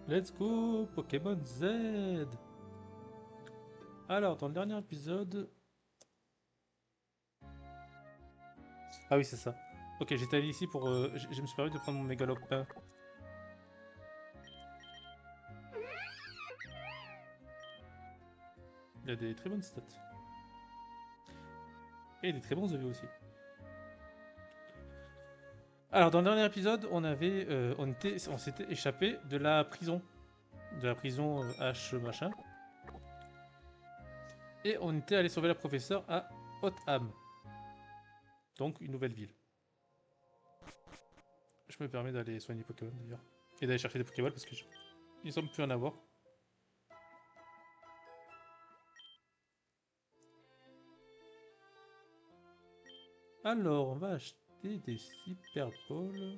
Let's go, Pokémon Z. Alors, dans le dernier épisode... Ah oui, c'est ça. Ok, j'étais allé ici pour... je me suis permis de prendre mon Mégalopin. Il a des très bonnes stats. Et des très bons EV aussi. Alors, dans le dernier épisode, on s'était échappé de la prison. De la prison H machin. Et on était allé sauver la professeure à Haute-Ham. Donc, une nouvelle ville. Je me permets d'aller soigner Pokémon d'ailleurs. Et d'aller chercher des Pokéballs parce que il semble plus en avoir. Alors, on va acheter des Super Balls.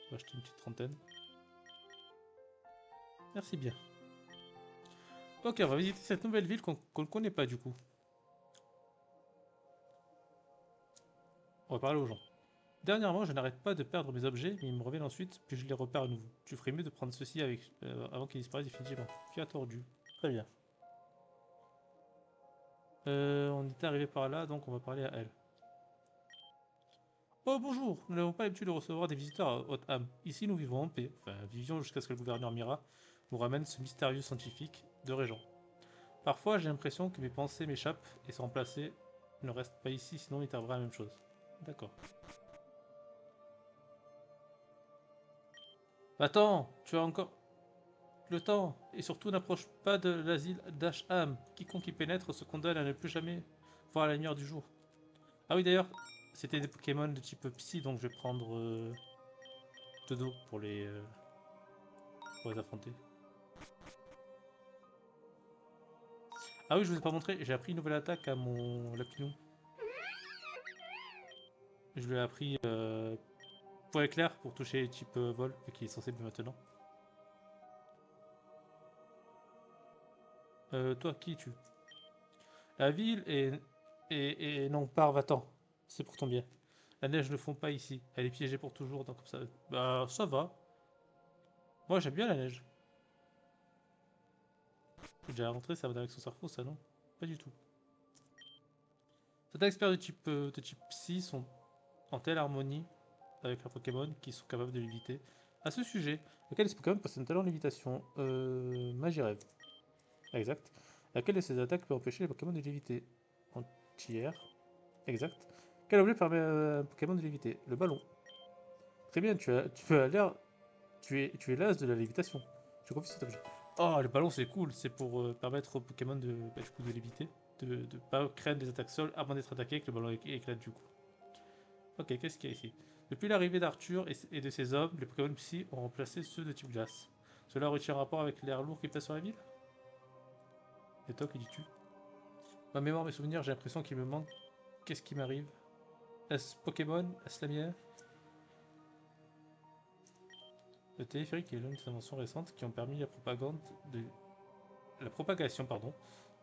On va acheter une petite trentaine. Merci bien. Ok, on va visiter cette nouvelle ville qu'on ne connaît pas du coup. On va parler aux gens. Dernièrement, je n'arrête pas de perdre mes objets, mais ils me reviennent ensuite, puis je les repère à nouveau. Tu ferais mieux de prendre ceci avant qu'ils disparaissent définitivement. Qui a tordu. Très bien. On était arrivé par là, donc on va parler à elle. Oh bonjour, nous n'avons pas l'habitude de recevoir des visiteurs à Haute-Ham. Ici, nous vivons en paix. Enfin, vivions jusqu'à ce que le gouverneur Mira nous ramène ce mystérieux scientifique de Régent. Parfois, j'ai l'impression que mes pensées m'échappent et sont remplacées. Ne reste pas ici, sinon il t'arrivera la même chose. D'accord. Attends, tu as encore le temps. Et surtout, n'approche pas de l'asile d'Asham. Quiconque y pénètre se condamne à ne plus jamais voir la lumière du jour. Ah oui, d'ailleurs, c'était des Pokémon de type Psy, donc je vais prendre Dodo pour les affronter. Ah oui, je vous ai pas montré, j'ai appris une nouvelle attaque à mon Lapinou. Je lui ai appris point éclair pour toucher type vol, vu qu'il est sensible maintenant. Toi, qui es-tu? La ville est... Non, pars, va-t'en. C'est pour ton bien. La neige ne fond pas ici. Elle est piégée pour toujours, donc comme ça... Bah, ça va. Moi, j'aime bien la neige. J'ai déjà rentré, ça va avec son cerveau, ça, non? Pas du tout. Certains experts de type Psy sont en telle harmonie avec leurs Pokémon qu'ils sont capables de l'éviter. À ce sujet, lequel de ces Pokémon possède un talent lévitation Magirève. Exact. Laquelle de ces attaques peut empêcher les Pokémon de l'éviter? Entière. Exact. Quel objet permet à un Pokémon de l'éviter? Le ballon. Très bien, tu as l'air. Tu es l'as de la lévitation. Je confie cet objet. Oh, le ballon c'est cool, c'est pour permettre aux Pokémon de, bah, du coup, de l'éviter. De ne pas craindre des attaques sol avant d'être attaqué, que le ballon éclate du coup. Ok, qu'est-ce qu'il y a ici? Depuis l'arrivée d'Arthur et de ses hommes, les Pokémon Psy ont remplacé ceux de type glace. Cela aurait-il un rapport avec l'air lourd qui pèse sur la ville? Et toi, que dis-tu? Ma mémoire, mes souvenirs, j'ai l'impression qu'il me manque. Qu'est-ce qui m'arrive? Est-ce Pokémon? Est-ce la mienne? Le téléphérique est l'une des inventions récentes qui ont permis la propagation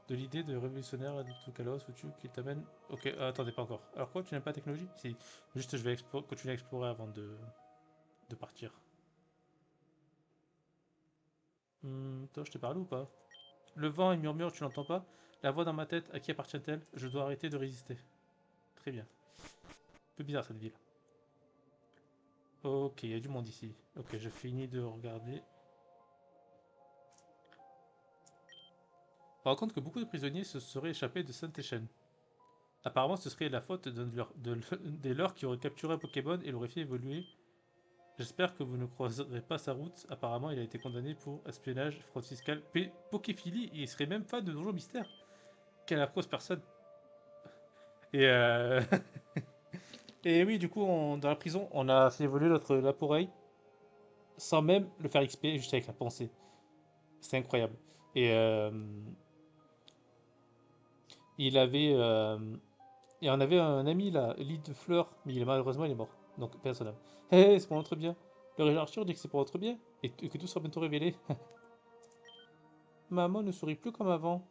de l'idée de révolutionnaire de Toukalos ou qui t'amène. Ok, attendez, pas encore. Alors quoi, tu n'aimes pas la technologie? Si, juste je vais continuer à explorer avant de partir. Toi, je te parle ou pas? Le vent, il murmure, tu l'entends pas? La voix dans ma tête, à qui appartient-elle? Je dois arrêter de résister. Très bien. Un peu bizarre cette ville. Ok, il y a du monde ici. Ok, je finis de regarder. On raconte que beaucoup de prisonniers se seraient échappés de Saint-Échène. Apparemment, ce serait la faute des leurs qui auraient capturé un Pokémon et l'auraient fait évoluer. J'espère que vous ne croiserez pas sa route. Apparemment, il a été condamné pour espionnage, fraude fiscale, poképhilie et il serait même fan de Donjon Mystère. Quelle affreuse personne. Et et oui, du coup, dans la prison, on a fait évoluer notre Laporeille sans même le faire XP, juste avec la pensée. C'est incroyable. Et il avait. Et on avait un ami là, lit de fleurs, mais malheureusement il est mort. Donc personne. Hé, hey, c'est pour notre bien. Le régent Arthur dit que c'est pour notre bien et que tout sera bientôt révélé. Maman ne sourit plus comme avant.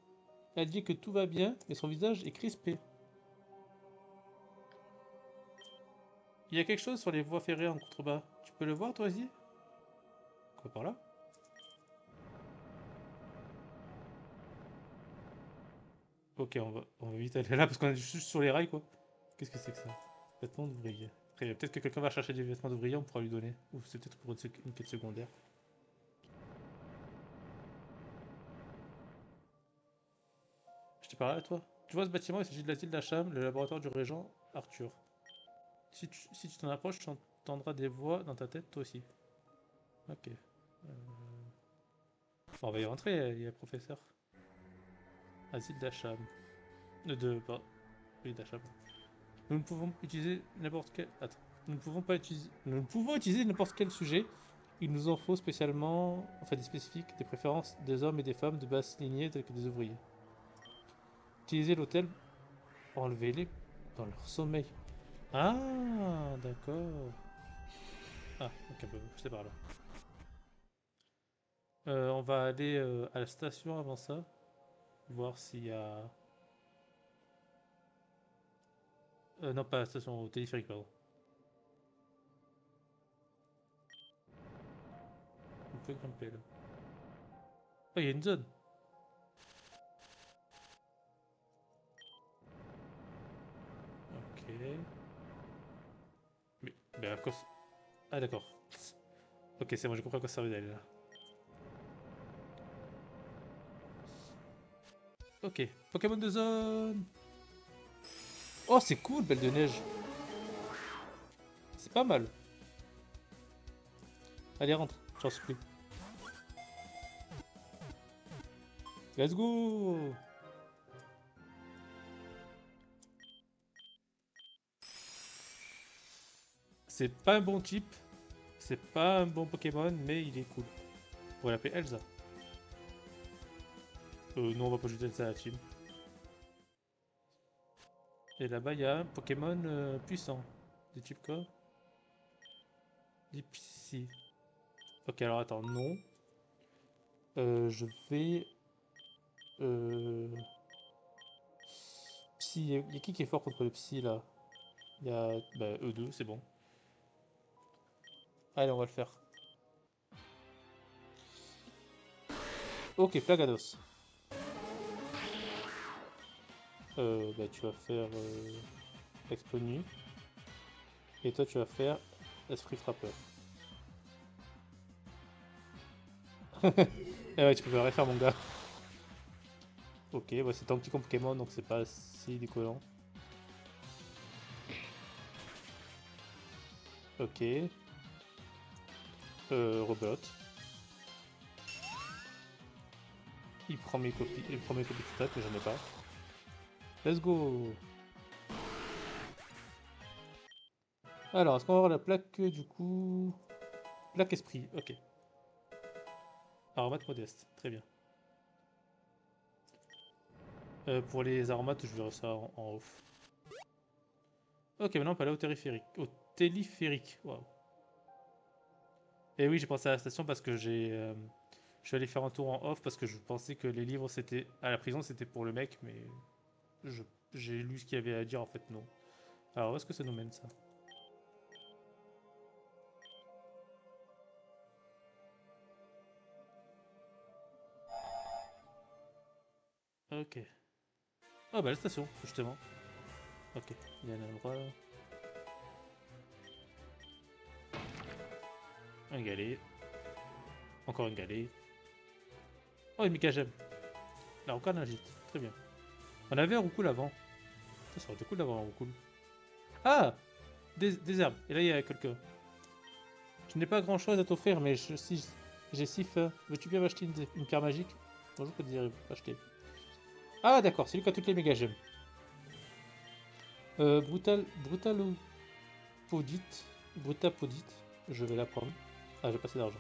Elle dit que tout va bien, mais son visage est crispé. Il y a quelque chose sur les voies ferrées en contrebas. Tu peux le voir toi aussi? Quoi par là? Ok, on va vite aller là parce qu'on est juste sur les rails quoi. Qu'est-ce que c'est que ça? Vêtements d'ouvrier. Après, peut-être que quelqu'un va chercher des vêtements d'ouvrier, on pourra lui donner. Ou c'est peut-être pour une quête secondaire. Je t'ai parlé à toi. Tu vois ce bâtiment, il s'agit de l'asile d'Acham, le laboratoire du régent Arthur. Si tu t'en approches, tu entendras des voix dans ta tête, toi aussi. Ok. Bon, on va y rentrer, il y a le professeur. Asile d'Acham. Pardon. Oui, d'Acham. Nous ne pouvons utiliser n'importe quel. Attends. Nous ne pouvons pas utiliser. Nous ne pouvons utiliser n'importe quel sujet. Il nous en faut spécialement. Enfin, des spécifiques, des préférences des hommes et des femmes de basse lignée tels que des ouvriers. Utilisez l'hôtel. Enlevez-les dans leur sommeil. Ah, d'accord. Ah, ok, bah, c'est par là. On va aller à la station avant ça. Voir s'il y a. Non, pas à la station, au téléphérique, pardon. On peut grimper là. Oh, il y a une zone. Ok. Mais à quoi. Ah, d'accord. Ok, c'est bon, j'ai compris à quoi ça servait d'aller là. Ok, Pokémon de zone. Oh, c'est cool, Belle de Neige. C'est pas mal. Allez, rentre, j'en supplie. Let's go. C'est pas un bon type, c'est pas un bon Pokémon, mais il est cool. On pourrait l'appeler Elsa. Non, on va pas jeter Elsa à la team. Et là-bas, il y a un Pokémon puissant. De type quoi? Deep Psy. Ok, alors attends, non. Je vais. Euh... Psy, il y a qui est fort contre le Psy là? Il y a. Bah, E2, c'est bon. Allez, on va le faire. Ok, Plagados. Bah, tu vas faire Exponu. Et toi, tu vas faire Esprit Frappeur. Eh ouais, tu peux rien faire, mon gars. Ok, bah, c'est un petit Pokémon, donc c'est pas si décollant. Ok. Rebelote. Il prend mes copies de stats, mais j'en ai pas. Let's go! Alors, est-ce qu'on va avoir la plaque du coup? Plaque esprit, ok. Aromate modeste, très bien. Pour les aromates, je verrai ça en off. Ok, maintenant on peut aller au téléphérique. Au téléphérique, waouh. Et oui, j'ai pensé à la station parce que je suis allé faire un tour en off parce que je pensais que les livres c'était. À la prison c'était pour le mec, mais. je- J'ai lu ce qu'il y avait à dire, en fait, non. Alors, où est-ce que ça nous mène ça? Ok. Ah bah la station, justement. Ok, il y a un endroit. Un galet. Encore une galet. Oh, une Mika Gem. Là, encore un gîte. Très bien. On avait un roucoule avant. Ça aurait été cool d'avoir un roucoule. Ah, des herbes. Et là, il y a quelqu'un. Je n'ai pas grand chose à t'offrir, mais si j'ai si faim. Veux-tu bien m'acheter une pierre magique? Bonjour, que désirez-vous acheter? Ah, d'accord, c'est lui qui a toutes les méga gemmes. Brutalopodite. Brutapodite. Je vais la prendre. Ah, j'ai pas assez d'argent.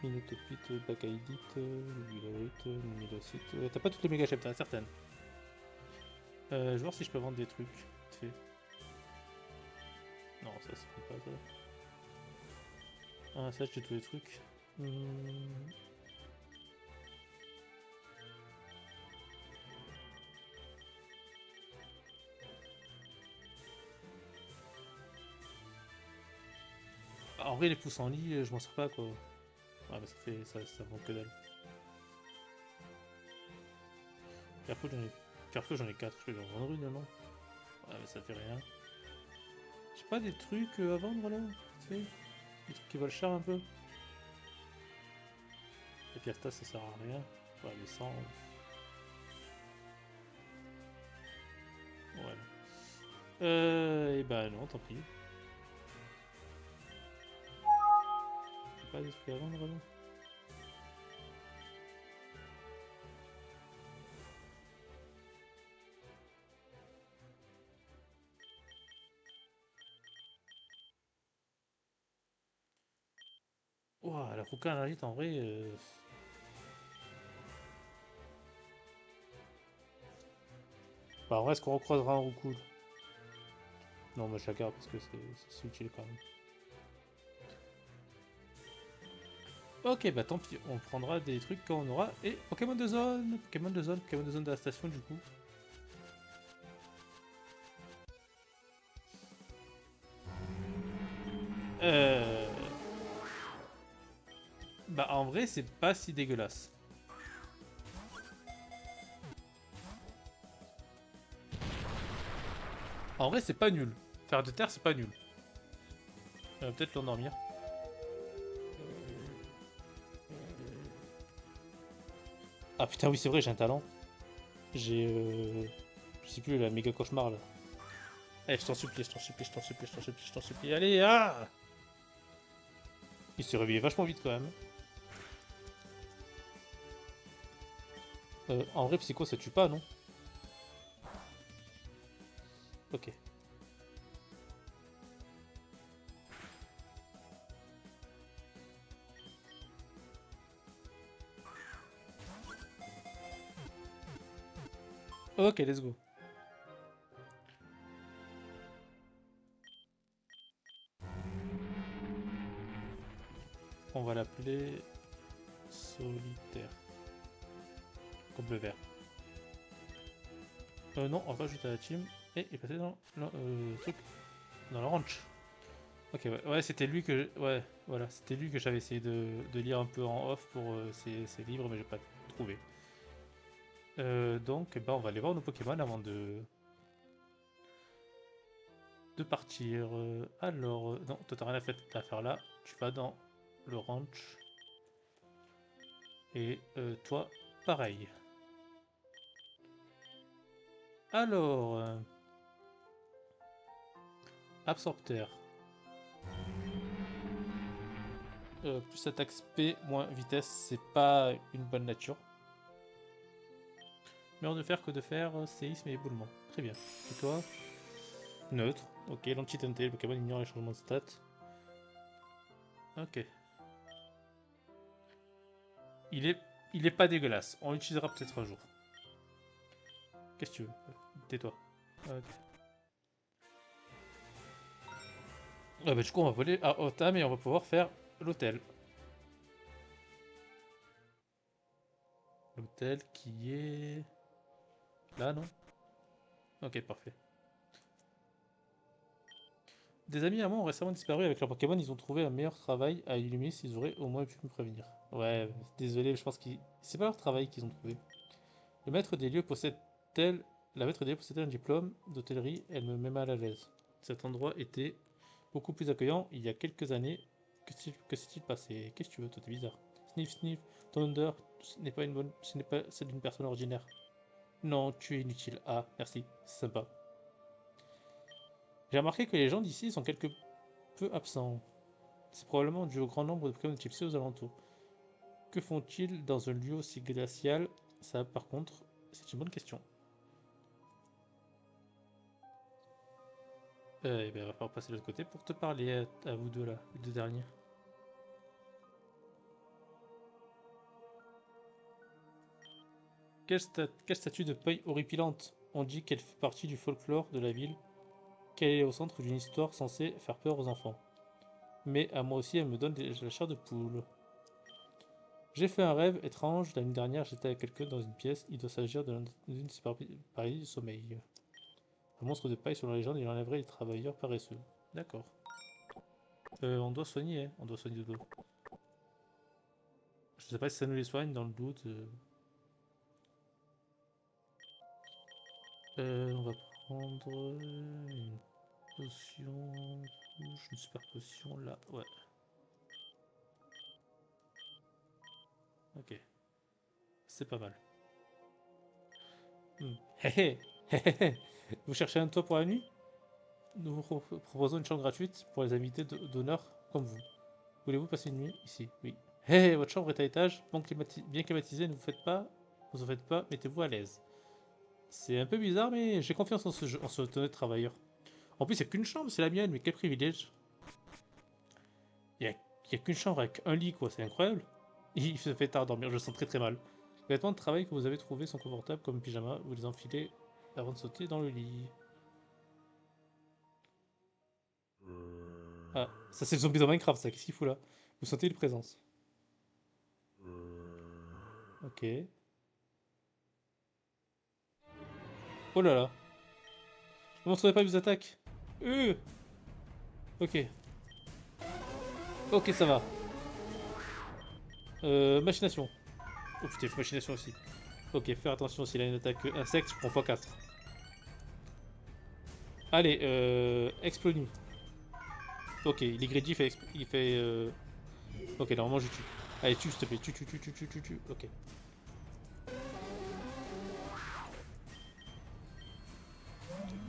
Minotopite, Bakaïdite, Nubilarite, Numidocite. T'as pas toutes les méga gemmes, t'en as certaines. Je vais voir si je peux vendre des trucs. Vite fait. Non, ça c'est pas ça. Ah, ça, j'ai tous les trucs. en vrai, les pouces en lit, je m'en sers pas quoi. Ouais, mais ça fait. Ça vaut que dalle. Carrefour, j'en ai 4. Je vais en vendre une, non? Ouais, mais ça fait rien. J'ai pas des trucs à vendre là? Tu sais? Des trucs qui valent cher un peu? Les piastas, ça sert à rien. Ouais, les 100. Voilà. Et bah non, tant pis. J'ai pas des trucs à vendre là. Ouah, la Ruka Analyte en vrai. Bah, en vrai, est-ce qu'on recroisera un Roucoule? Non, mais je la garde parce que c'est utile quand même. Ok, bah tant pis, on prendra des trucs quand on aura. Et Pokémon de zone! Pokémon de zone de la station du coup. Euh... Bah en vrai, c'est pas si dégueulasse. En vrai, c'est pas nul. Faire de terre, c'est pas nul. Peut-être l'endormir. Ah putain, oui, c'est vrai, j'ai un talent. J'ai. Je sais plus, la méga cauchemar là. Allez, je t'en supplie, je t'en supplie, je t'en supplie, je t'en supplie, je t'en supplie. Allez, ah! Il s'est réveillé vachement vite quand même. En vrai, Psycho, ça tue pas, non? Ok. Ok, let's go. On va l'appeler Solitaire. Comme le vert. Non, on va ajouter à la team et il est passé dans le truc, dans le ranch. Ok, ouais, c'était lui que, ouais, voilà, c'était lui que j'avais essayé de lire un peu en off pour ses livres, mais j'ai pas trouvé. Donc, bah, on va aller voir nos Pokémon avant de partir. Alors, non, toi t'as rien à faire là. Tu vas dans le ranch et toi, pareil. Alors, Absorpteur. Plus attaque SP, moins vitesse, c'est pas une bonne nature. Mur de fer, que de fer, séisme et éboulement. Très bien. Et toi? Neutre. Ok, l'anti-TNT, le Pokémon ignore les changements de stats. Ok. Il est, il est pas dégueulasse. On l'utilisera peut-être un jour. Qu'est-ce que tu veux? Tais-toi. Ok. Ah bah du coup on va voler à Otam et on va pouvoir faire l'hôtel. L'hôtel qui est... là, non? Ok, parfait. Des amis à moi ont récemment disparu avec leurs Pokémon, ils ont trouvé un meilleur travail à illuminer s'ils auraient au moins pu me prévenir. Ouais, désolé, je pense qu'ils... c'est pas leur travail qu'ils ont trouvé. Le maître des lieux possède-t-elle... La maître des lieux possède un diplôme d'hôtellerie, elle me met mal à l'aise. Cet endroit était beaucoup plus accueillant il y a quelques années. Que s'est-il passé? Qu'est-ce que tu veux, toi, t'es bizarre. Sniff, sniff, ton odeur, ce n'est pas une bonne... ce n'est pas celle d'une personne ordinaire. Non, tu es inutile. Ah, merci, c'est sympa. J'ai remarqué que les gens d'ici sont quelque peu absents. C'est probablement dû au grand nombre de Pokémon de type C aux alentours. Que font-ils dans un lieu aussi glacial? Ça, par contre, c'est une bonne question. Eh ben, il va falloir passer de l'autre côté pour te parler à vous deux là, les deux derniers. Quelle statue de paille horripilante? On dit qu'elle fait partie du folklore de la ville, qu'elle est au centre d'une histoire censée faire peur aux enfants. Mais à moi aussi, elle me donne la chair de poule. J'ai fait un rêve étrange. La nuit dernière, j'étais avec quelqu'un dans une pièce. Il doit s'agir d'une de ces paradis du sommeil. Un monstre de paille, selon la légende, il enlèverait les travailleurs paresseux. D'accord. On doit soigner, hein. On doit soigner Dodo. Je sais pas si ça nous les soigne dans le doute. On va prendre une potion rouge, une super potion là. Ouais. Ok. C'est pas mal. Hé hé. Vous cherchez un toit pour la nuit? Nous vous proposons une chambre gratuite pour les invités d'honneur comme vous. Voulez-vous passer une nuit ici? Oui. Hé, votre chambre est à étage, bien climatisée, ne vous en faites pas, mettez-vous à l'aise. C'est un peu bizarre, mais j'ai confiance en ce honnête travailleur. En plus, il n'y a qu'une chambre, c'est la mienne, mais quel privilège. Il n'y a qu'une chambre avec un lit, quoi, c'est incroyable. Il se fait tard à dormir, je le sens très très mal. Les vêtements de travail que vous avez trouvés sont confortables comme pyjama, vous les enfilez avant de sauter dans le lit. Ah, ça c'est le zombie dans Minecraft, ça, qu'est-ce qu'il fout là? Vous sentez une présence. Ok. Oh là là. Ne montrez pas vos attaques. Ok. Ok, ça va. Machination. Oh putain, machination aussi. Ok, faire attention s'il a une attaque insecte, je prends x4. Allez, Explonie. Ok, il est greedy, il fait ok, normalement je tue. Allez, tue s'il te plaît, tue. Ok.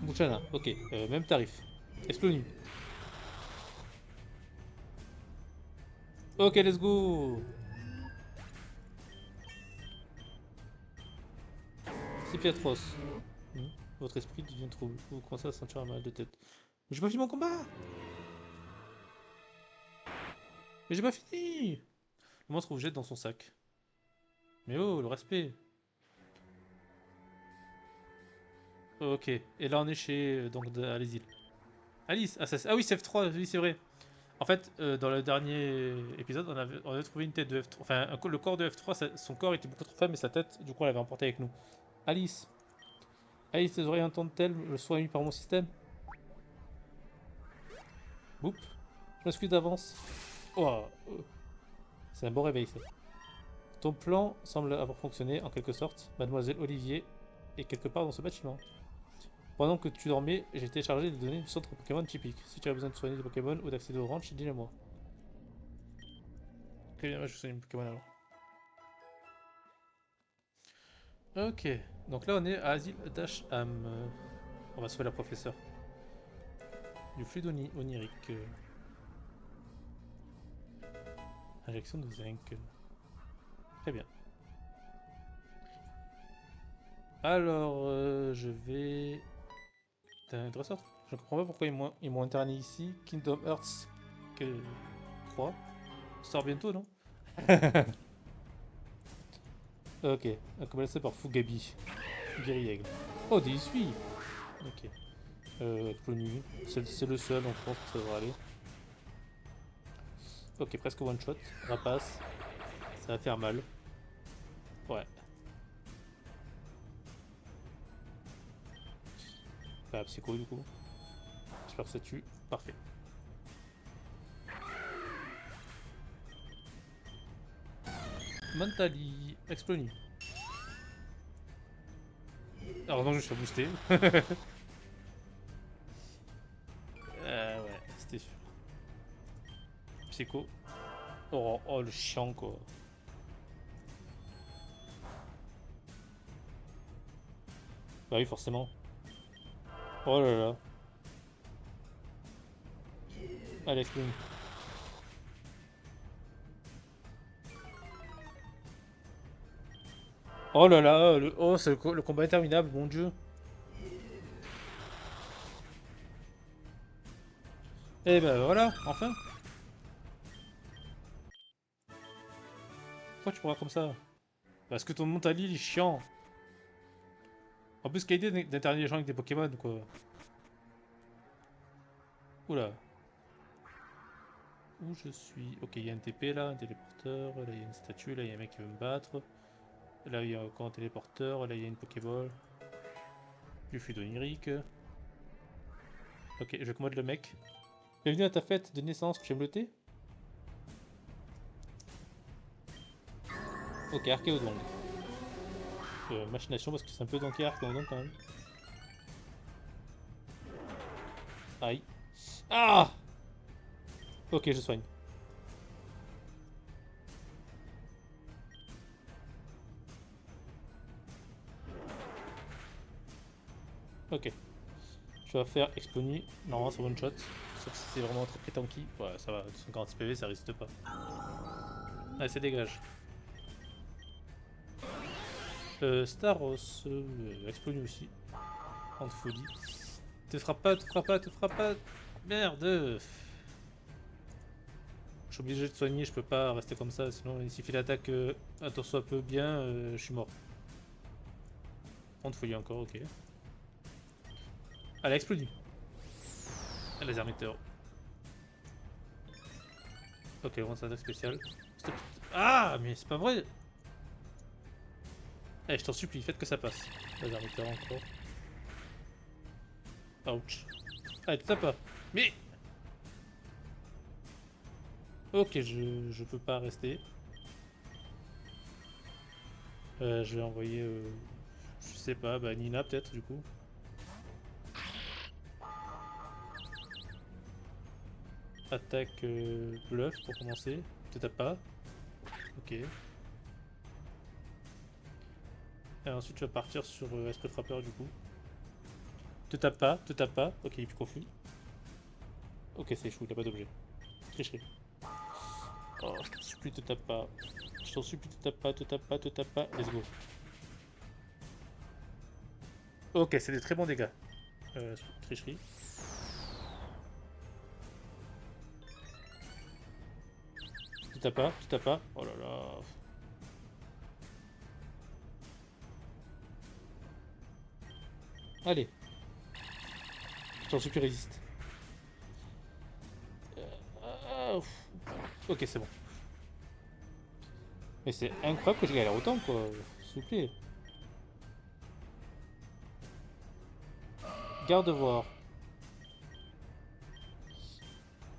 Bouchana, ok, même tarif. Explonie. Ok, let's go. C'est Piatros. Votre esprit devient trouble. Vous commencez à sentir un mal de tête. Mais j'ai pas fini mon combat. Mais j'ai pas fini. Le monstre vous jette dans son sac. Mais oh, le respect. Ok, et là on est chez à l'asile. Alice, ah oui, c'est F3, oui c'est vrai. En fait, dans le dernier épisode, on avait trouvé une tête de F3. Enfin, le corps de F3, son corps était beaucoup trop faible, mais sa tête, du coup, on l'avait emporté avec nous. Alice. Alice, tes oreilles entendent-elles le son émis par mon système? Boop. Je m'excuse d'avance. Oh, c'est un bon réveil, ça. Ton plan semble avoir fonctionné, en quelque sorte. Mademoiselle Olivier est quelque part dans ce bâtiment. Pendant que tu dormais, j'ai téléchargé des données du centre Pokémon typique. Si tu as besoin de soigner des Pokémon ou d'accéder au ranch, dis-le moi. Très bien, moi je soigne mes Pokémon alors. Ok, donc là on est à Asile d'Asham. On va sauver la professeure. Du fluide onirique. Injection de zinc. Très bien. Alors, je vais... T'as un dresseur? Je ne comprends pas pourquoi ils m'ont interné ici. Kingdom Hearts 3. Sort bientôt, non? Ok, on va commencer par Fugabi. Guerriègle. Oh, des essuies. Ok. Clonu. C'est le seul, on pense que ça devrait aller. Ok, presque one shot. Rapace. Ça va faire mal. Ouais. Bah, psycho du coup. J'espère que ça tue. Parfait. Mentali. Exploni. Alors non, je suis boosté. Ouais, c'était sûr. Psycho. Oh, oh, le chiant quoi. Bah oui, forcément. Oh là là. Allez, explose. Oh là là, oh, c'est le combat interminable, mon dieu. Et ben voilà, enfin. Pourquoi tu pourras comme ça? Parce que ton Montali, il est chiant. En plus, quelle idée d'interner les gens avec des Pokémon, quoi. Oula. Où je suis? Ok, il y a un TP là, un téléporteur. Là, il y a une statue. Là, il y a un mec qui veut me battre. Là, il y a encore un téléporteur. Là, il y a une Pokéball. Du fluide onirique. Ok, je commode le mec. Bienvenue à ta fête de naissance, tu aimes le thé? Ok, Archéodon. Machination parce que c'est un peu tanké Archéodon quand même. Aïe. Ah! Ok, je soigne. Ok. Je vais faire Exponi. Normalement, c'est one shot. Sauf si c'est vraiment très tanky. Ouais, ça va. 246 PV, ça risque pas. Allez, ça dégage. Staros. Exponi aussi. En de folie. Te frappe pas, te frappe pas, te frappe pas. Merde! Je suis obligé de soigner, je peux pas rester comme ça. Sinon, il suffit l'attaque un torso un peu bien, je suis mort. En de folie encore, ok. Allez, explodie. Laser meteor. Ok, on attaque spéciale. Stop. Ah, mais c'est pas vrai! Allez, je t'en supplie, faites que ça passe. Laser meteor encore. Ouch. Allez, tu pas. Mais. Ok, je peux pas rester. Je vais envoyer. Je sais pas, bah Nina peut-être du coup. Attaque bluff pour commencer. Te tape pas. Ok. Et ensuite tu vas partir sur esprit frappeur du coup. Te tape pas, te tape pas. Ok, il est plus confus. Ok, c'est échoué, il a pas d'objet. Tricherie. Oh, je t'en supplie, te tape pas. Je t'en supplie, te tape pas, te tape pas, te tape pas. Let's go. Ok, c'est des très bons dégâts. Tricherie. Tu tapes pas, tu tapes pas. Oh là là. Allez. Je t'en supplie, résiste. Ok, c'est bon. Mais c'est incroyable que je galère autant, quoi. S'il vous plaît. Garde-voir.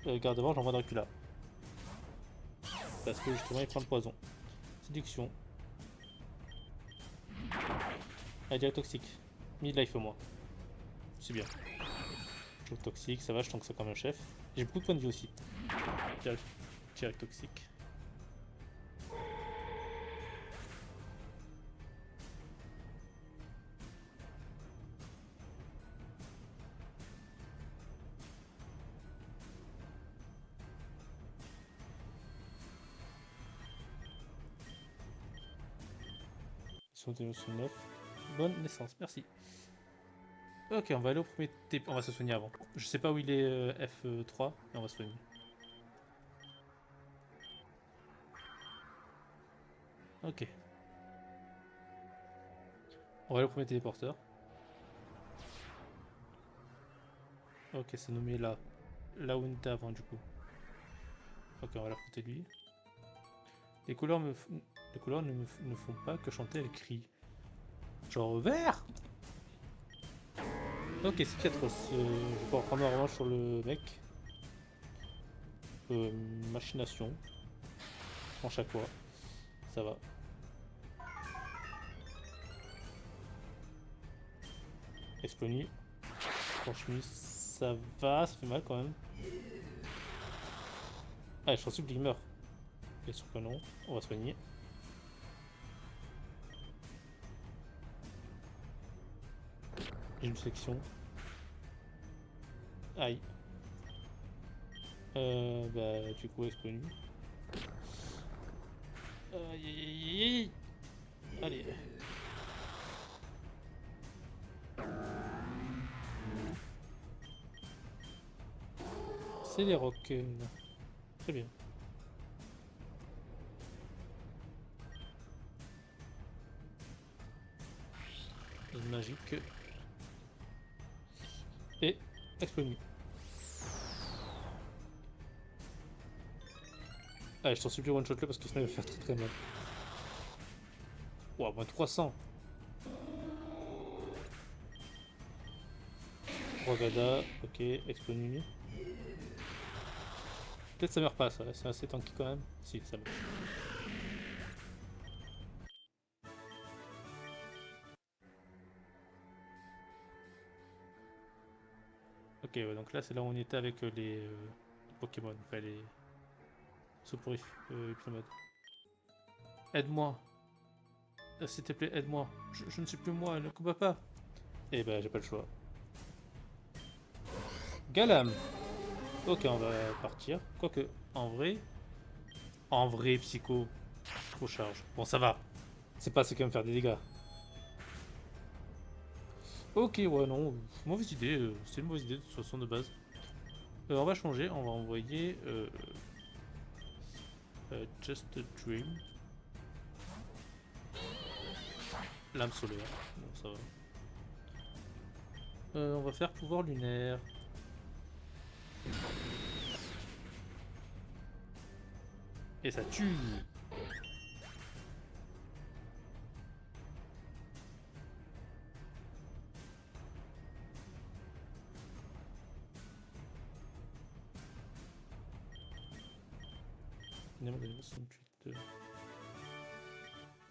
Garde-voir, j'envoie Dracula. Parce que justement, il prend le poison. Séduction. Direct toxique. Mid-life au moins. C'est bien. Choc toxique, ça va, je tank ça comme un chef. J'ai beaucoup de points de vie aussi. Direct toxique. Ils sont 9. Bonne naissance, merci. Ok, on va aller au premier TP. On va se soigner avant. Je sais pas où il est F3, mais on va se soigner. Ok. On va aller au premier téléporteur. Ok, c'est nommé là. Là où on était avant du coup. Ok, on va l'affronter lui. Les couleurs, Les couleurs ne font pas que chanter, elles crient. Genre vert. Ok, c'est Piatros. Je vais pouvoir prendre ma revanche sur le mec. Machination. En chaque fois. Ça va. Explonie. Franchement, ça va. Ça fait mal quand même. Ah, je pense qu'il meurt. Bien sûr que non. On va soigner. J'ai une section. Aïe. Bah, du coup, explonie. Aïe aïe aïe aïe. Allez. C'est les rocs. Très bien. Une magique. Et explonie. Allez, je t'en supplie one shot là parce que sinon il va faire très très mal. Ouah, moins 300. Rogada, ok, explonie. Peut-être ça meurt pas, ça. C'est assez tanky quand même. Si, ça meurt. Ok, ouais, donc là, c'est là où on était avec les Pokémon. Enfin, les soporifiques, Hypnomode. Aide-moi. S'il te plaît, aide-moi. Je ne suis plus moi, ne combat pas. Eh ben, j'ai pas le choix. Galam. Ok, on va partir. Quoique, en vrai, Psycho, trop charge. Bon, ça va. C'est pas, c'est quand même faire des dégâts. Ok, ouais, non, mauvaise idée. C'est une mauvaise idée de toute façon de base. On va changer, on va envoyer Just a Dream. Lame solaire. Bon, ça va. On va faire pouvoir lunaire. Et ça tue.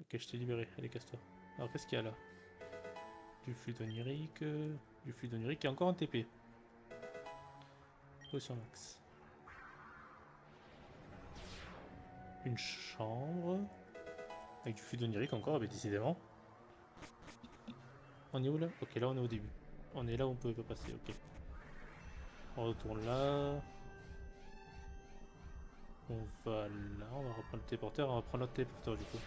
Ok, je t'ai libéré. Allez, casse-toi. Alors, qu'est-ce qu'il y a là? Du fluide onirique. Du fluide onirique et encore un TP. Potion max. Une chambre. Avec du fluide onirique encore, mais décidément. On est où là? Ok, là on est au début. On est là où on pouvait pas passer, ok. On retourne là. On va là, on va reprendre le téléporteur, on va prendre notre téléporteur du coup.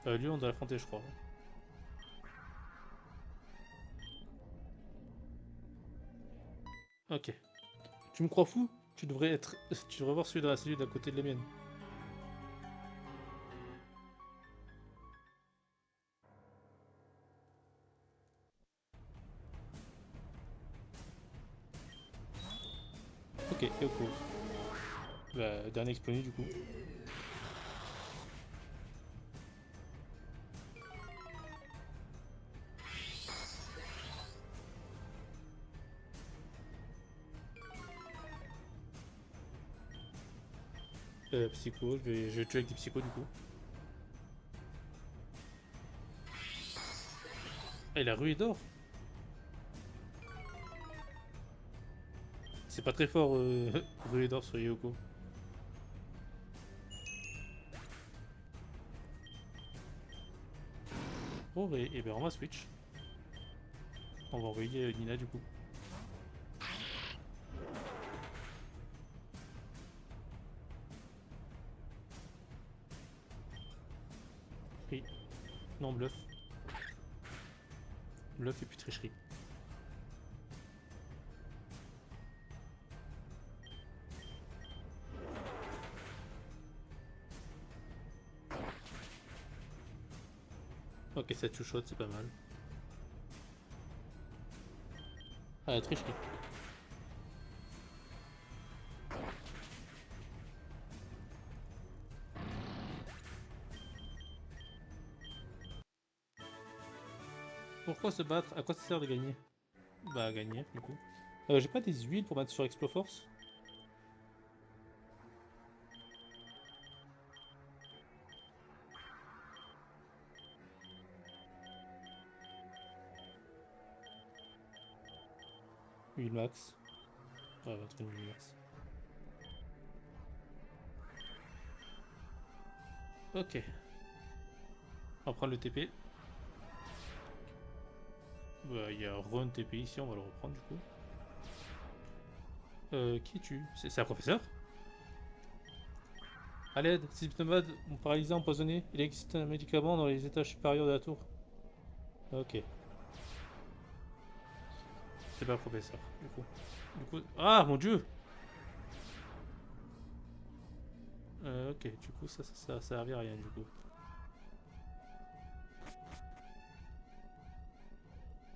Lui on doit l'affronter je crois. Ok. Tu me crois fou? Tu devrais être. Tu devrais voir celui d'à côté de la mienne. Ok, Yoko. Bah, dernier exploné du coup. Psycho, je vais tuer avec des psychos du coup. Ah, il a ruée d'or. C'est pas très fort, ruée d'or sur Yoko. Oh, et ben on va switch. On va envoyer Nina du coup. Oui. Non, bluff. Bluff et puis tricherie. Ok, ça two shot, c'est pas mal. Ah, la tricherie. Pourquoi se battre? À quoi ça sert de gagner? Bah, gagner, du coup. J'ai pas des huiles pour mettre sur Exploforce? Huile max. Ouais, on va trouver une huile max. Ok. On va prendre le TP. Bah, il y a Run TP ici, on va le reprendre du coup. Qui es-tu? C'est un professeur? À l'aide, ces pneumades ont paralysé, empoisonné. Il existe un médicament dans les étages supérieurs de la tour. Ok. C'est pas un professeur, du coup. Ah, mon dieu! Ok, du coup, ça servait à rien, du coup.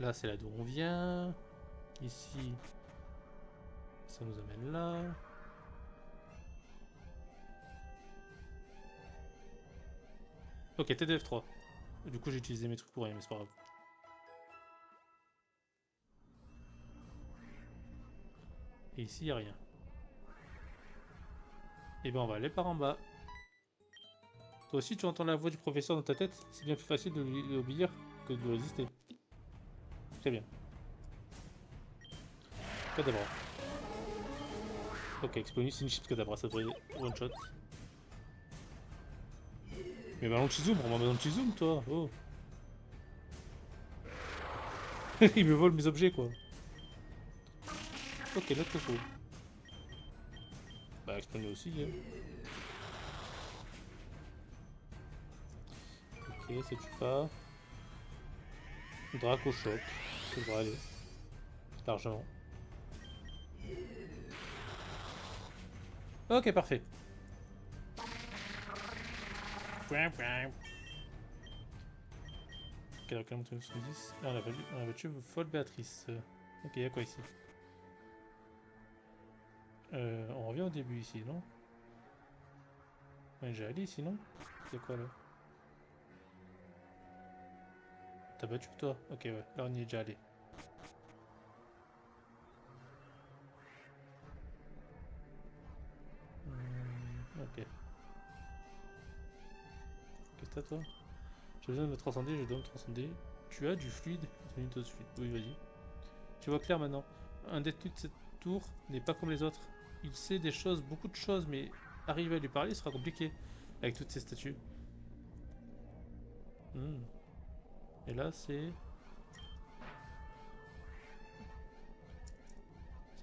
Là, c'est là d'où on vient. Ici, ça nous amène là. Ok, TDF3. Du coup, j'ai utilisé mes trucs pour rien, mais c'est pas grave. Et ici, il n'y a rien. Et ben on va aller par en bas. Toi aussi, tu entends la voix du professeur dans ta tête? C'est bien plus facile de lui obéir que de lui résister. Très bien. Cadabra. Ok, Exponus, Inchip Cadabra, ça devrait one shot. Mais ballon de Chizoum, prends-moi ballon de Chizoum, toi. Oh. Il me vole mes objets, quoi. Ok, notre faux. Bah, Exponus aussi, hein. Ok, c'est du pas. Draco Choc, ça devrait aller. Largement. Ok, parfait. Ok, donc là, on 70. Ah, on a battu folle Béatrice. Ok, y'a quoi ici? On revient au début ici, non? On est déjà allé ici, non? C'est quoi là? T'as battu toi? Ok, ouais, là on y est déjà allé. Ok. Qu'est-ce que t'as toi? J'ai besoin de me transcender, je dois me transcender. Tu as du fluide? Une dose fluide. Oui, vas-y. Tu vois clair maintenant. Un détenu de cette tour n'est pas comme les autres. Il sait des choses, beaucoup de choses, mais arriver à lui parler sera compliqué avec toutes ces statues. Hmm. Et là, c'est...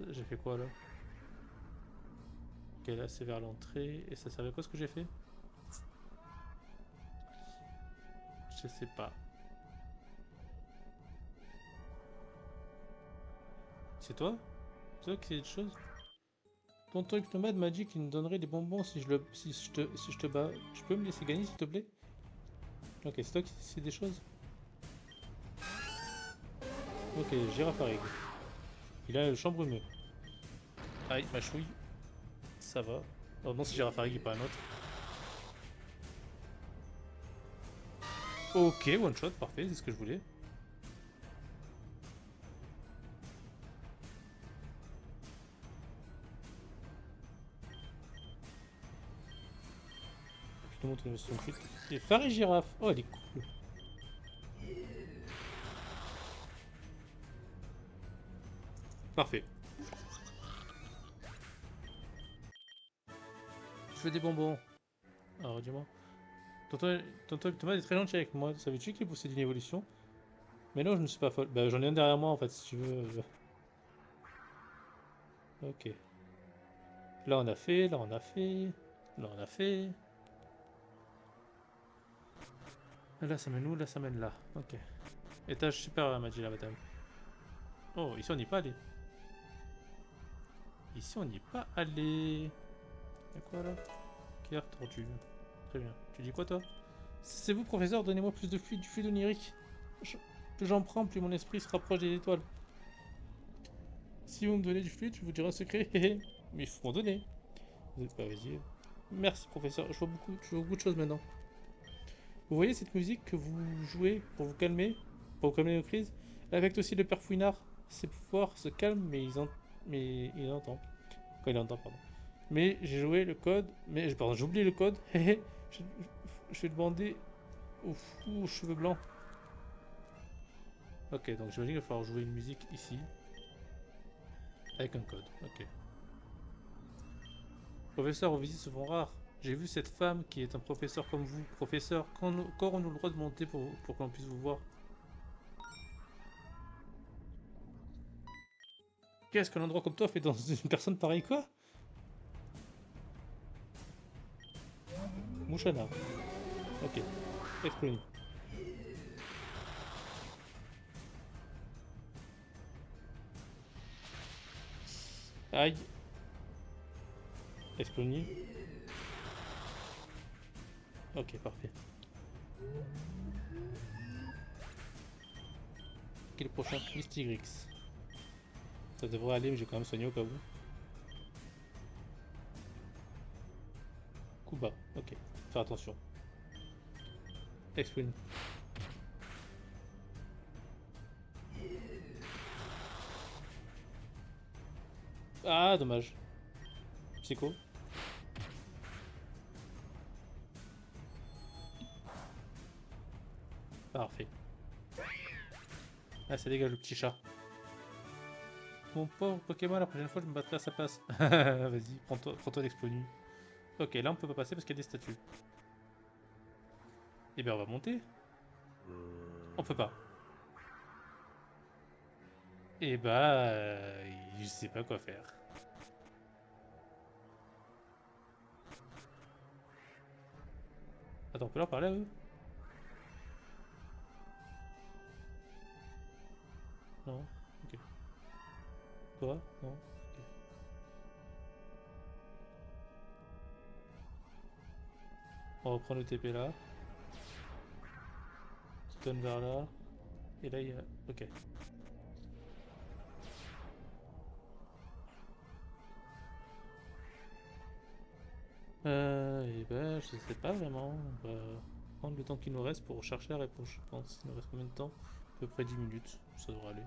J'ai fait quoi là? Ok, là c'est vers l'entrée. Et ça servait à quoi ce que j'ai fait? Je sais pas. C'est toi? C'est toi qui sais des choses? Tonton Hypnomade m'a dit qu'il me donnerait des bonbons si je te bats. Tu peux me laisser gagner s'il te plaît? Ok, c'est toi qui sais des choses? Ok, Girafarig. Il a le champ brumeux. Aïe, ma chouille. Ça va. Oh non, c'est Girafarig et pas un autre. Ok, one shot, parfait, c'est ce que je voulais. Je te montre une version de et phare et girafe. Oh, elle est cool. Parfait. Je fais des bonbons. Alors, dis-moi. Tonton Thomas est très gentil avec moi. Savais-tu qu'il possède une évolution? Mais non, je ne suis pas folle. Bah, j'en ai un derrière moi en fait, si tu veux. Ok. Là, on a fait, là, on a fait. Là, on a fait. Là, ça mène où? Là, ça mène là. Ok. Étage supérieur, m'a dit la madame. Oh, ici, on n'y est pas allé. Ici, on n'y est pas allé. Y'a quoi là? Cœur tordu. Très bien. Tu dis quoi, toi? C'est vous, professeur, donnez-moi plus de fluide, du fluide onirique. Plus j'en prends, plus mon esprit se rapproche des étoiles. Si vous me donnez du fluide, je vous dirai un secret. Mais il faut m'en donner. Vous êtes pas vas-y. Merci, professeur. Je vois beaucoup de choses maintenant. Vous voyez cette musique que vous jouez pour vous calmer nos crises? Elle affecte aussi le père Fouinard. Ses pouvoirs se calment, mais il entend. Quand il entend, pardon. Mais j'ai joué le code. Pardon, j'ai oublié le code. je, je vais demander au fou aux cheveux blancs. Ok, donc j'imagine qu'il va falloir jouer une musique ici. Avec un code. Ok. Professeur, vos visites se font rares. J'ai vu cette femme qui est un professeur comme vous. Professeur, quand aurons-nous le droit de monter pour qu'on puisse vous voir? Qu'est-ce qu'un endroit comme toi fait dans une personne pareille, quoi? Mouchana. Ok. Explonie. Aïe. Explonie. Ok, parfait. Qui est le prochain? Mystigrix. Ça devrait aller, mais j'ai quand même soigné au cas où. Coup bas. Ok. Faire attention. Explonie. Ah, dommage. Psycho. Parfait. Ah, ça dégage le petit chat. Mon pauvre Pokémon, la prochaine fois je me battrai à sa place. Vas-y, prends-toi l'exponu. Ok, là on peut pas passer parce qu'il y a des statues. Eh bien on va monter. On peut pas. Eh bah, je sais pas quoi faire. Attends, on peut leur parler à eux? Non? Ok. Toi? Non? Ok. On reprend le TP là. Tu donnes vers là. Et là il y a... Ok. Et ben, je sais pas vraiment. On va prendre le temps qu'il nous reste pour chercher la réponse, je pense. Il nous reste combien de temps? À peu près 10 minutes. Ça devrait aller.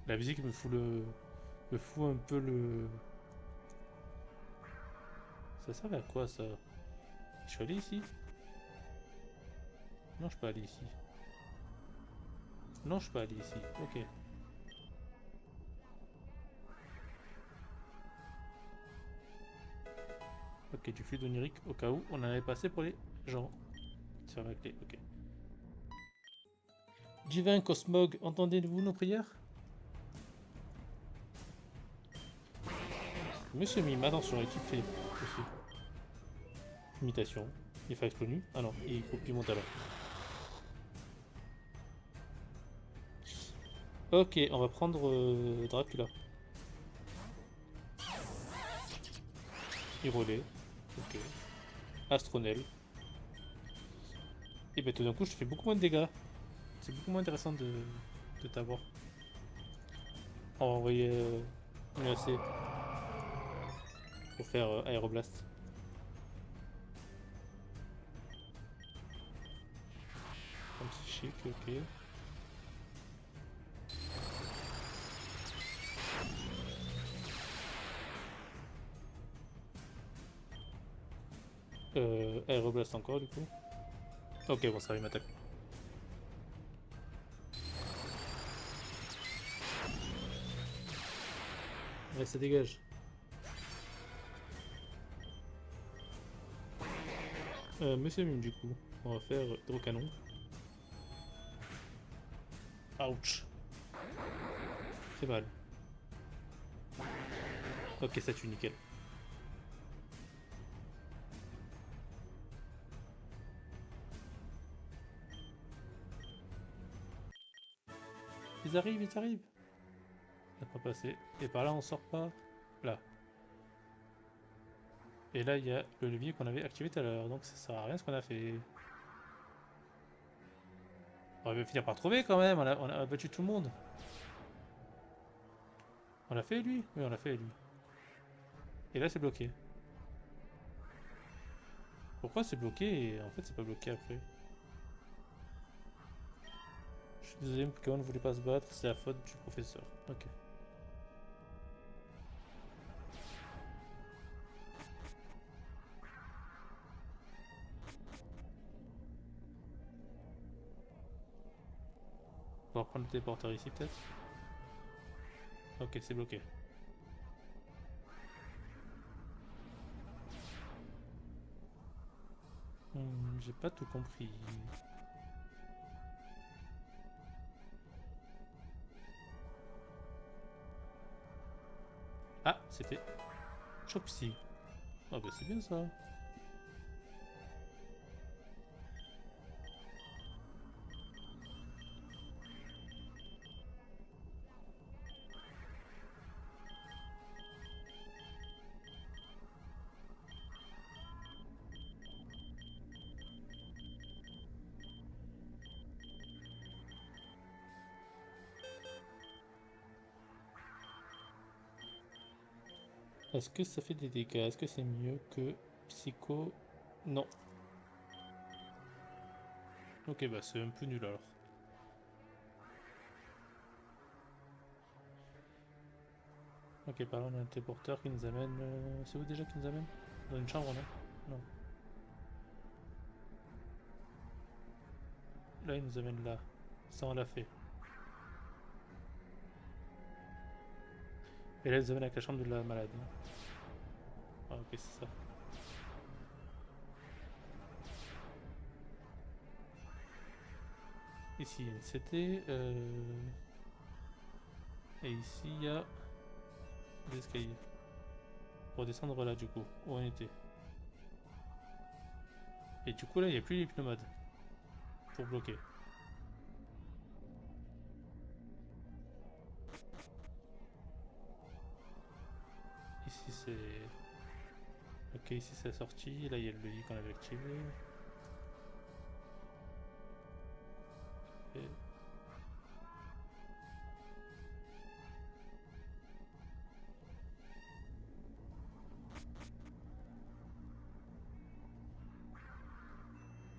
La musique me fout le... me fout un peu le... Ça sert à quoi ça? Je suis allé ici? Non, je peux aller ici. Non, je peux aller ici. Ok. Ok, du fluide onirique au cas où on en avait passé pour les gens. Sur la clé, ok. Divin Cosmog, entendez-vous nos prières? Monsieur Mime, attention, l'équipe fait aussi. Imitation. Il fait explonu. Ah non, il copie mon talent. Ok, on va prendre Dracula. Hyrolé. Ok. Astronel. Et ben tout d'un coup, je te fais beaucoup moins de dégâts. C'est beaucoup moins intéressant de t'avoir. On va envoyer une AC pour faire Aéroblast. Un petit chic, ok. Aéroblast encore du coup. Ok, bon, ça va, il m'attaque. Ouais, ça dégage. Monsieur Mime, du coup, on va faire hydrocanon. Ouch. C'est mal. Ok, ça tue, nickel. Ils arrivent, ils arrivent. Ça pas passé. Et par là, on sort pas. Là. Et là, il y a le levier qu'on avait activé tout à l'heure. Donc ça sert à rien ce qu'on a fait. On va finir par trouver quand même. On a battu tout le monde. On l'a fait lui? Oui, on l'a fait lui. Et là, c'est bloqué. Pourquoi c'est bloqué et en fait, c'est pas bloqué après? Je suis désolé, Pokémon ne voulait pas se battre. C'est la faute du professeur. Ok. On va reprendre le téléporteur ici peut-être. Ok, c'est bloqué. J'ai pas tout compris. Ah, c'était Chopsy. Ah bah c'est bien ça. Est-ce que ça fait des dégâts? Est-ce que c'est mieux que Psycho? Non. Ok, bah c'est un peu nul alors. Ok, par là on a un téléporteur qui nous amène... C'est où déjà qui nous amène? Dans une chambre, non? Non. Là, il nous amène là. Ça, on l'a fait. Et là, il nous amène avec la chambre de la malade. Non. Ah, ok, c'est ça. Ici, il y a une CT. Et ici, il y a des escaliers. Pour descendre là, du coup, où on était. Et du coup, là, il n'y a plus les pneumades. Pour bloquer. Ici, c'est... Ok, ici, c'est la sortie. Là, il y a le lit qu'on avait activé. Et...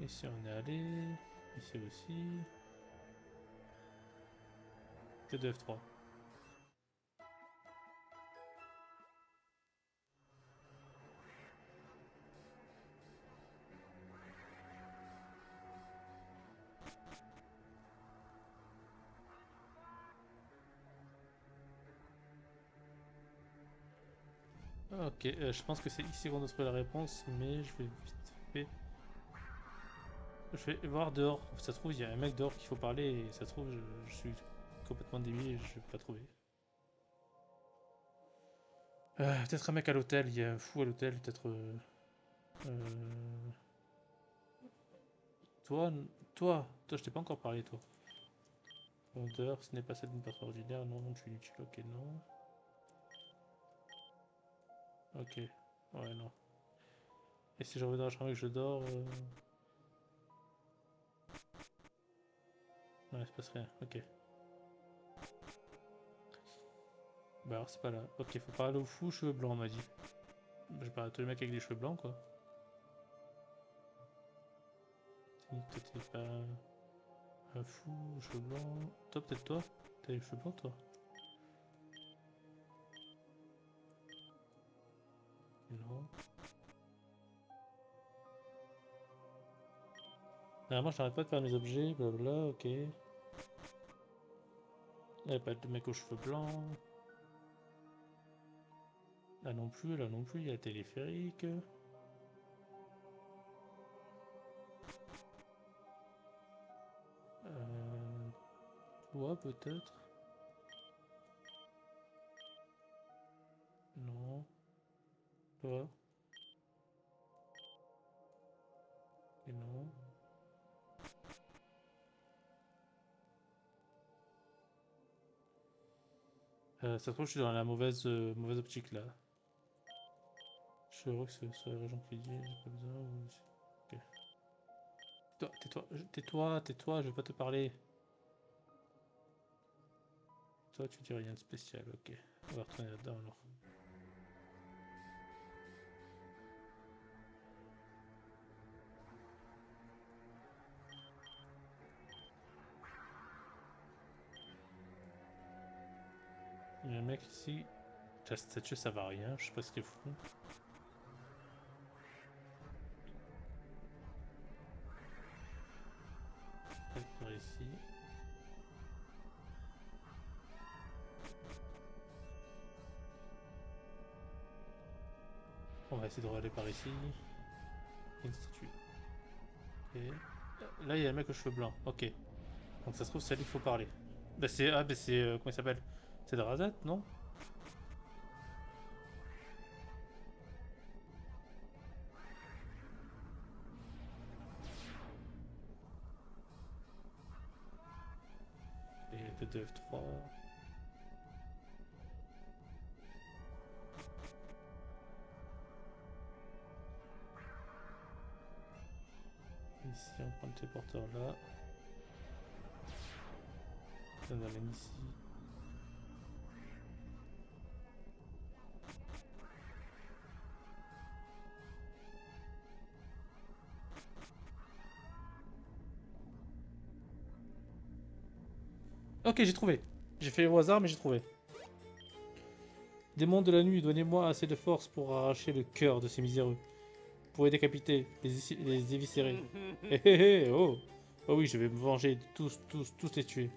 Ici, on est allé. Ici aussi. T2 F3. Ok, je pense que c'est ici qu'on doit trouver la réponse, mais je vais vite fait... Je vais voir dehors. Ça se trouve, il y a un mec dehors qu'il faut parler, et ça se trouve, je suis complètement débile et je vais pas trouver. Peut-être un mec à l'hôtel, il y a un fou à l'hôtel, peut-être... Toi, toi, je t'ai pas encore parlé, toi. Odeur, ce n'est pas celle d'une personne ordinaire, non, je suis inutile, ok, non. Ok, ouais, non. Et si je reviens dans la chambre et que je dors... Non, il se passe rien, ok. Bah alors c'est pas là. Ok, faut parler au fou, cheveux blancs, on m'a dit. Bah, je parle à tous les mecs avec des cheveux blancs, quoi. T'es pas un fou, cheveux blancs. Toi, peut-être toi? T'as les cheveux blancs, toi? Non. Moi, je n'arrête pas de faire mes objets, blablabla, ok. Il n'y a pas de mec aux cheveux blancs. Là non plus, il y a le téléphérique. Toi, peut-être? Non. Toi? Et non. Ça se trouve, je suis dans la mauvaise optique, là. Je suis heureux que ce soit les gens qui disent, j'ai pas besoin. Ok. Tais-toi, je vais pas te parler. Toi, tu dis rien de spécial, ok. On va retourner là-dedans alors. Il y a un mec ici. La statue, ça va rien, je sais pas ce qu'il fout. Peut-être par ici. On va essayer de regarder par ici. Une statue. Ok. Là, il y a un mec aux cheveux blancs. Ok. Donc ça se trouve, c'est à lui qu'il faut parler. Bah c'est... Ah, bah c'est... comment il s'appelle? C'est Drazat, non? Et T2 F3. Ici, on prend le téléporteur là. Ça nous amène ici. Ok, j'ai trouvé. J'ai fait au hasard, mais j'ai trouvé. Démon de la nuit, donnez-moi assez de force pour arracher le cœur de ces miséreux. Pour les décapiter, les éviscérer. Hé hé hé, oh! Oh oui, je vais me venger de tous les tuer.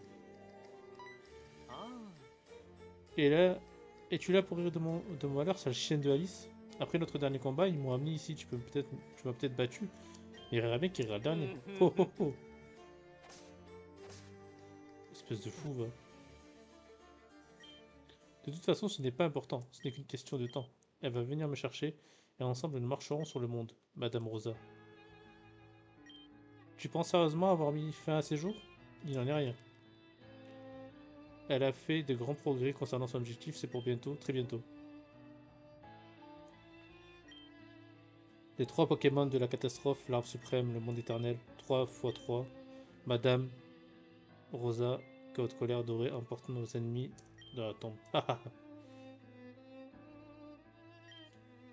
Et là, es-tu là pour rire de mon malheur, sale chienne de Alice? Après notre dernier combat, ils m'ont amené ici, tu m'as peut-être battu. Mais il rira bien qu'il rira le dernier. Oh oh oh! Espèce de fou, va. De toute façon, ce n'est pas important, ce n'est qu'une question de temps. Elle va venir me chercher, et ensemble nous marcherons sur le monde, Madame Rosa. Tu penses sérieusement avoir mis fin à ses jours? Il n'en est rien. Elle a fait de grands progrès concernant son objectif, c'est pour bientôt, très bientôt. Les 3 Pokémon de la catastrophe, l'arbre suprême, le monde éternel, 3 x 3, Madame Rosa, que votre colère dorée emporte nos ennemis dans la tombe.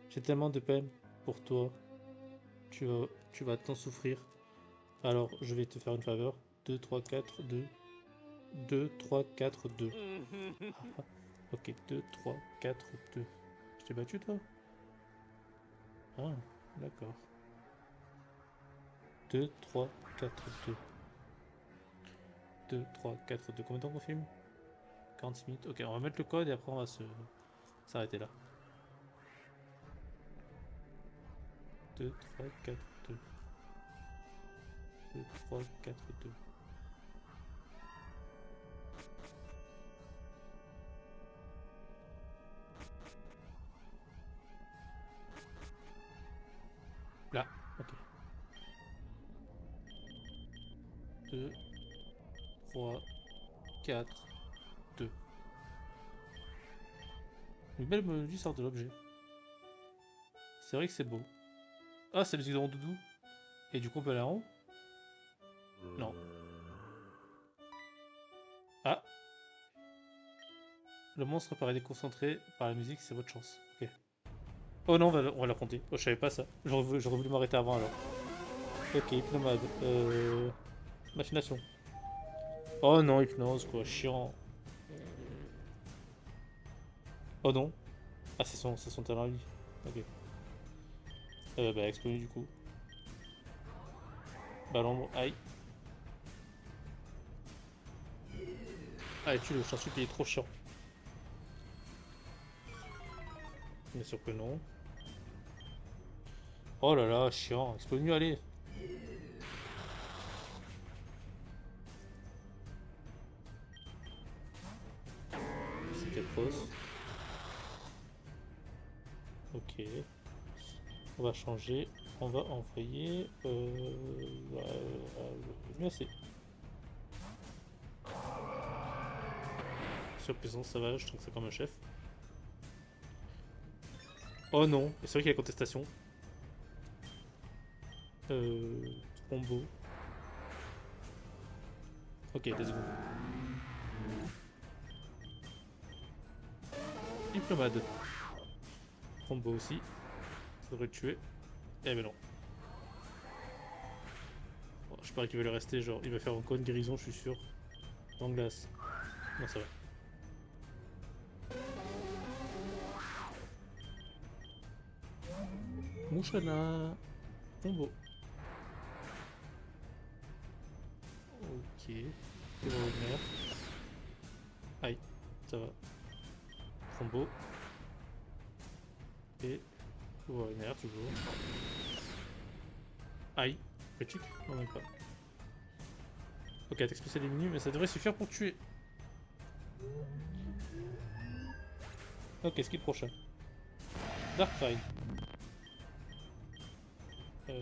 J'ai tellement de peine pour toi, tu vas tant souffrir. Alors, je vais te faire une faveur. 2, 3, 4, 2. 2, 3, 4, 2. Ok, 2, 3, 4, 2. Je t'ai battu, toi? Ah, d'accord. 2, 3, 4, 2. 2, 3, 4, 2. Combien de temps qu'on filme? 46 minutes. Ok, on va mettre le code et après on va s'arrêter là. 2, 3, 4, 2. 2, 3, 4, 2. Là, ok. 2, 3, 4, 2. Une belle mélodie sort de l'objet. C'est vrai que c'est beau. Ah, c'est le musique de Rondoudou. Et du coup, on peut aller en haut? Non. Ah! Le monstre paraît déconcentré par la musique, c'est votre chance. Ok. Oh non, on va l'affronter. Oh, je savais pas ça. J'aurais voulu m'arrêter avant alors. Ok, hypnomade. Machination. Oh non, hypnose, quoi, chiant. Oh non. Ah, c'est son talent à lui. Ok. Bah, exploser du coup. Bah, l'ombre, aïe. Allez, tue-le, je t'en supplie, il est trop chiant. Bien sûr que non. Oh là là, chiant. Explose mieux, allez. C'était fausse. Ok. On va changer. On va envoyer. Merci. Surpuissance sauvage, je trouve que c'est comme un chef. Oh non, c'est vrai qu'il y a la contestation. Combo. Ok, let's go. Diplomade. Combo aussi. Ça devrait le tuer. Eh ben non. Bon, je parie qu'il va le rester, genre il va faire encore une guérison, je suis sûr. Dans glace. Non, ça va. Mouchana. Combo. Ok. Merde. Aïe, ça va. Combo. Et. Merde, toujours. Aïe. Critique? Non, même pas. Ok, attaque spéciale diminue, mais ça devrait suffire pour tuer. Ok, skill prochain. Darkrai.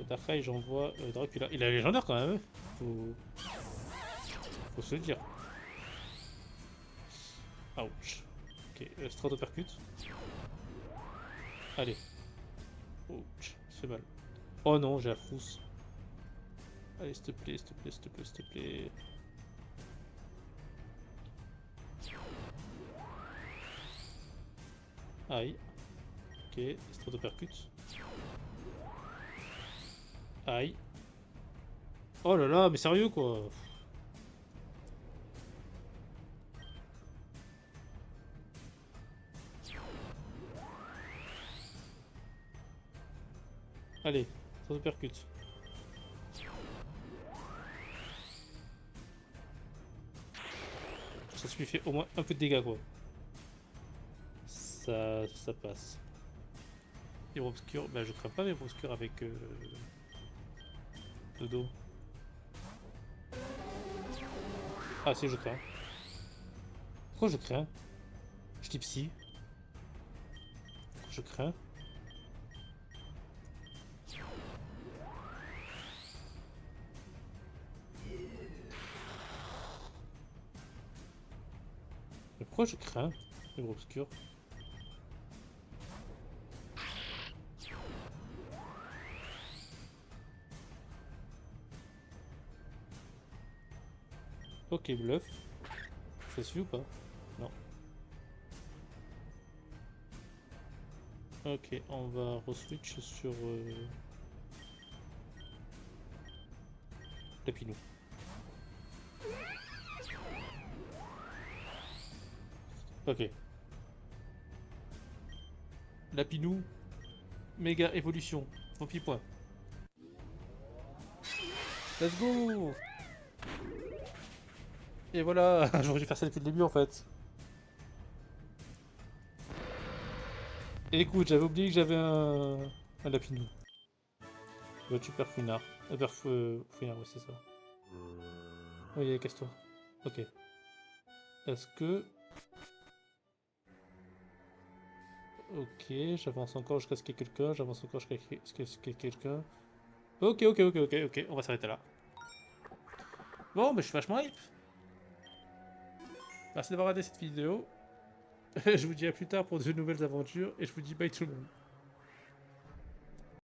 Darkrai, j'envoie Dracula. Il est légendaire quand même, faut se le dire. Ouch. Ok, Stratopercute. Allez. Ouch, ça fait mal. Oh non, j'ai la frousse. Allez, s'il te plaît, s'il te plaît, s'il te plaît, s'il te plaît. Aïe. Ok, Stratopercute. Aïe. Oh là là, mais sérieux quoi. Allez, ça se percute. Ça lui fait au moins un peu de dégâts quoi. Ça passe. Vivre obscur, bah je crains pas vivre obscur avec le dos. Ah si je crains. Pourquoi je crains? Je dis psy. Je crains. Mais pourquoi je crains vivre obscur? Ok, bluff. Ça suffit ou pas? Non. Ok, on va re-switch sur Lapinou. Ok. Lapinou, méga évolution. 38 points. Let's go! Et voilà, j'aurais dû faire ça depuis le début en fait. Et écoute, j'avais oublié que j'avais un Lapinou. Je tue Perfouinard. Perfouinard, ouais, c'est ça. Oui, casse-toi. Ok. Est-ce que... Ok, j'avance encore jusqu'à ce qu'il y ait quelqu'un, j'avance encore jusqu'à ce qu'il y ait quelqu'un. Ok, on va s'arrêter là. Bon, mais je suis vachement hype. Merci d'avoir regardé cette vidéo. Je vous dis à plus tard pour de nouvelles aventures et je vous dis bye tout le monde.